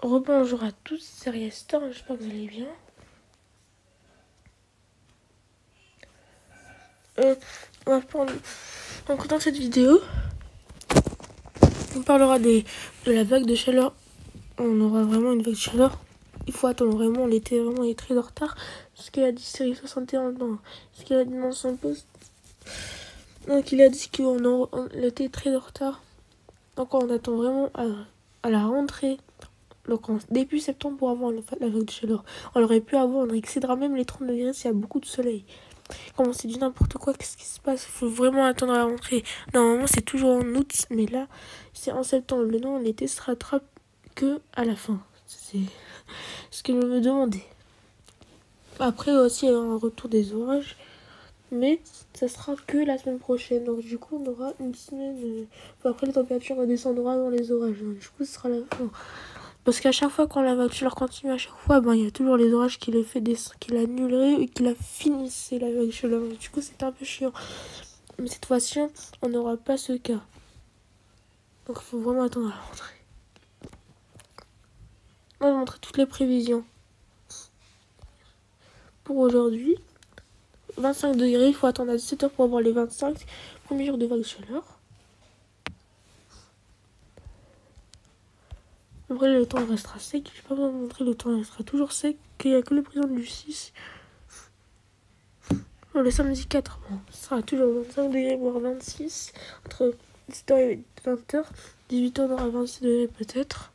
Rebonjour à tous, c'est Riester, j'espère que vous allez bien. Donc dans cette vidéo, on parlera de la vague de chaleur. On aura vraiment une vague de chaleur. Il faut attendre vraiment, l'été vraiment est très en retard. Ce qu'il a dit Série 61 dans ce qu'il a dit dans son post. Donc il a dit que l'été est très en retard. Donc on attend vraiment à la rentrée. Donc en début septembre pour avoir la vague de chaleur. On aurait pu avoir, on excédera même les 30 degrés s'il y a beaucoup de soleil. Comment c'est du n'importe quoi, qu'est-ce qui se passe? Il faut vraiment attendre à la rentrée. Normalement c'est toujours en août, mais là c'est en septembre. Maintenant l'été se rattrape que à la fin. C'est ce que je me demandais. Après aussi il y aura un retour des orages, mais ça sera que la semaine prochaine. Donc du coup on aura une semaine. Après les températures redescendront dans les orages. Donc, du coup ce sera la fin. Parce qu'à chaque fois quand la vague de chaleur continue, à chaque fois, il y a toujours les orages qui l'annuleraient et qui la finissaient, la vague de chaleur. Du coup, c'était un peu chiant. Mais cette fois-ci, on n'aura pas ce cas. Donc, il faut vraiment attendre à la rentrée. On va montrer toutes les prévisions. Pour aujourd'hui, 25 degrés, il faut attendre à 17h pour avoir les 25 premiers jours de vague de chaleur. Après, le temps restera sec. Je n'ai pas besoin de montrer, le temps restera toujours sec. Il n'y a que le présent du 6. Le samedi 4, ce sera toujours 25 degrés, voire 26. Entre 17h et 20h. 18h, on aura 26 degrés peut-être.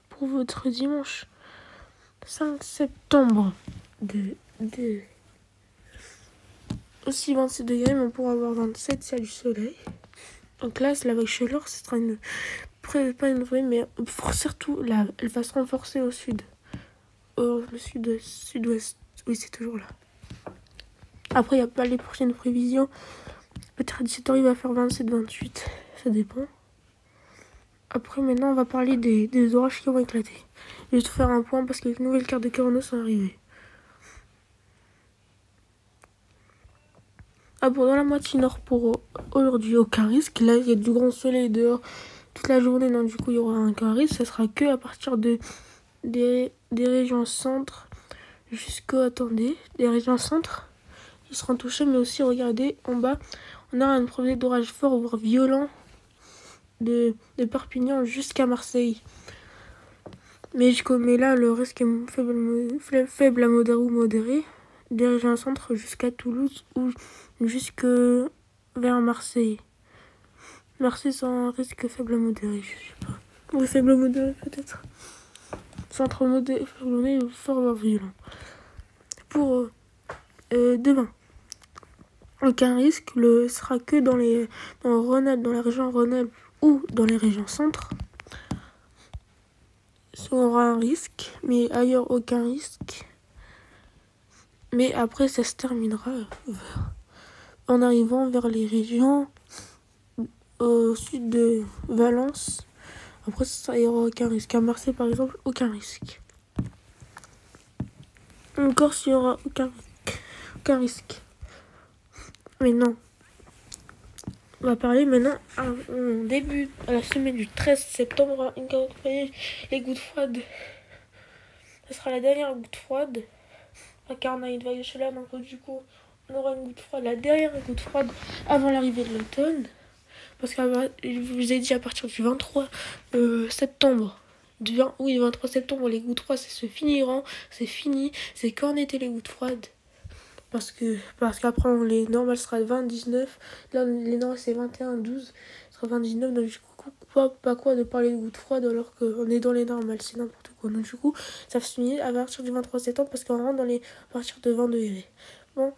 Pour votre dimanche 5 septembre, aussi 26 degrés, mais on pourra avoir 27 s'il y a du soleil. Donc là, c'est la vague chaleur, ce sera pas une vraie, mais surtout là, elle va se renforcer au sud. Le sud-ouest, oui, c'est toujours là. Après, il n'y a pas les prochaines prévisions. Peut-être à 17h, il va faire 27-28, ça dépend. Après, maintenant, on va parler des orages qui vont éclater. Je vais te faire un point parce que les nouvelles cartes de Corona sont arrivées. Pour dans la moitié nord pour aujourd'hui, aucun risque. Là, il y a du grand soleil dehors toute la journée, donc du coup, il y aura un risque. Ça sera que à partir des régions centres des régions centres qui seront touchées, mais aussi, regardez, en bas, on aura une probabilité d'orage fort, voire violent de Perpignan jusqu'à Marseille. Mais là, le risque est faible à modéré ou modéré. Des régions centres jusqu'à Toulouse ou jusque vers Marseille. Marseille sans un risque faible à modéré, je sais pas. Oui, faible à modéré peut-être. Centre modéré, faible ou fort violent. Pour demain, aucun risque. Sera que dans Rhône-Alpes, dans la région Rhône-Alpes ou dans les régions centres. Ça aura un risque, mais ailleurs aucun risque. Mais après, ça se terminera en arrivant vers les régions au sud de Valence. Après, ça, il n'y aura aucun risque. À Marseille, par exemple, aucun risque. En Corse, il n'y aura aucun risque. Mais non. On va parler maintenant à la semaine du 13 septembre. Les gouttes froides. Ce sera la dernière goutte froide. Car on a une vague de chaleur, donc du coup, on aura une goutte froide, la dernière goutte froide avant l'arrivée de l'automne. Parce que je vous ai dit à partir du 23 septembre. 23 septembre, les gouttes froides, c'est fini. C'est qu'en été les gouttes froides. Parce qu'après, les normales sera 20, 19. Là, les normales, c'est 21, 12. Ce sera 20, 19. Donc, du coup, pas quoi de parler de gouttes froides alors qu'on est dans les normales. C'est n'importe quoi. Donc, du coup, ça se finit à partir du 23 septembre parce qu'on rentre à partir de 20 degrés. Bon,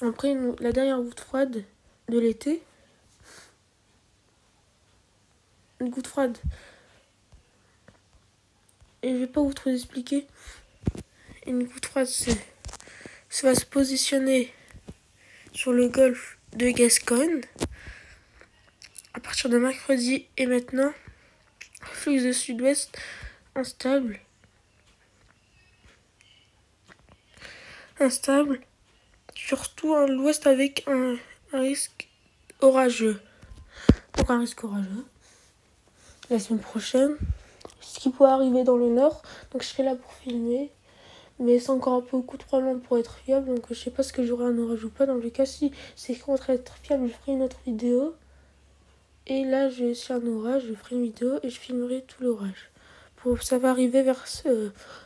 après, la dernière goutte froide de l'été. Une goutte froide. Et je vais pas vous trop expliquer. Une goutte froide, ça va se positionner sur le golfe de Gascogne à partir de mercredi et maintenant. Flux de sud-ouest instable. surtout l'ouest avec un risque orageux. Donc un risque orageux. La semaine prochaine, ce qui pourrait arriver dans le nord, donc je serai là pour filmer. Mais c'est encore un peu beaucoup trop loin pour être fiable, donc je sais pas ce que j'aurai un orage ou pas. Dans le cas, si c'est contre être fiable, je ferai une autre vidéo. Et là, j'ai aussi un orage, je ferai une vidéo et je filmerai tout l'orage. Ça va arriver vers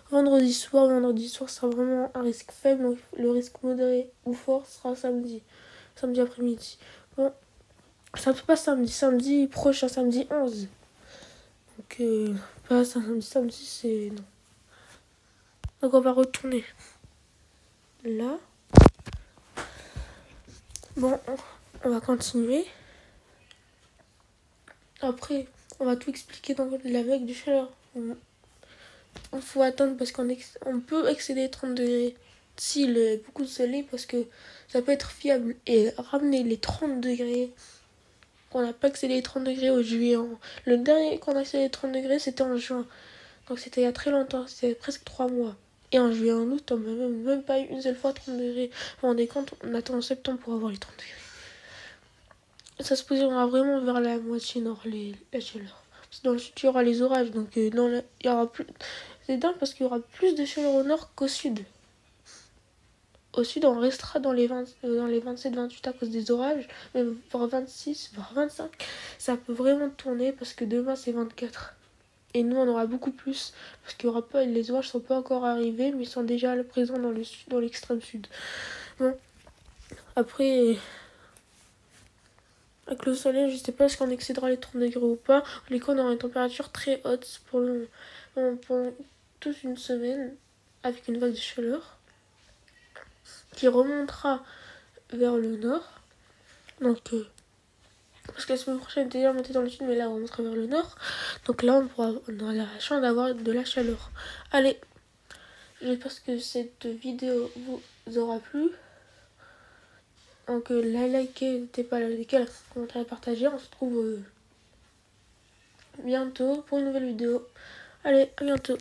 vendredi soir. Vendredi soir sera vraiment un risque faible, donc le risque modéré ou fort sera samedi après-midi. Bon, ça ne peut pas samedi prochain, samedi 11. Donc, pas samedi, c'est... non. Donc on va retourner là. Bon, on va continuer. Après, on va tout expliquer dans la vague de chaleur. Il faut attendre parce on peut excéder les 30 degrés s'il y a beaucoup de soleil parce que ça peut être fiable et ramener les 30 degrés. On n'a pas excédé les 30 degrés au juillet. Le dernier qu'on a excédé les 30 degrés, c'était en juin. Donc c'était il y a très longtemps, c'était presque 3 mois. Et en juillet, en août, on n'a même pas eu une seule fois 30 degrés. Vous vous rendez compte, on attend en septembre pour avoir les 30 degrés. Ça se positionnera vraiment vers la moitié nord, la chaleur. Parce que dans le sud, il y aura les orages. Donc il y aura plus... C'est dingue parce qu'il y aura plus de chaleur au nord qu'au sud. Au sud, on restera dans les 27-28 à cause des orages. Même voire 26, voire 25. Ça peut vraiment tourner parce que demain, c'est 24. Et nous, on aura beaucoup plus. Parce qu'il y aura pas, les orages ne sont pas encore arrivés, mais ils sont déjà présents dans l'extrême sud. Bon. Après... Avec le soleil, je sais pas si on excédera les 30 degrés ou pas. En les cas, on aura une température très haute pendant toute une semaine avec une vague de chaleur qui remontera vers le nord. Donc, parce que la semaine prochaine, déjà, on était dans le sud, mais là, on remontera vers le nord. Donc là, on aura la chance d'avoir de la chaleur. Allez, j'espère que cette vidéo vous aura plu. Donc, likez, n'hésitez pas à liker, commenter, à partager. On se retrouve bientôt pour une nouvelle vidéo. Allez, à bientôt.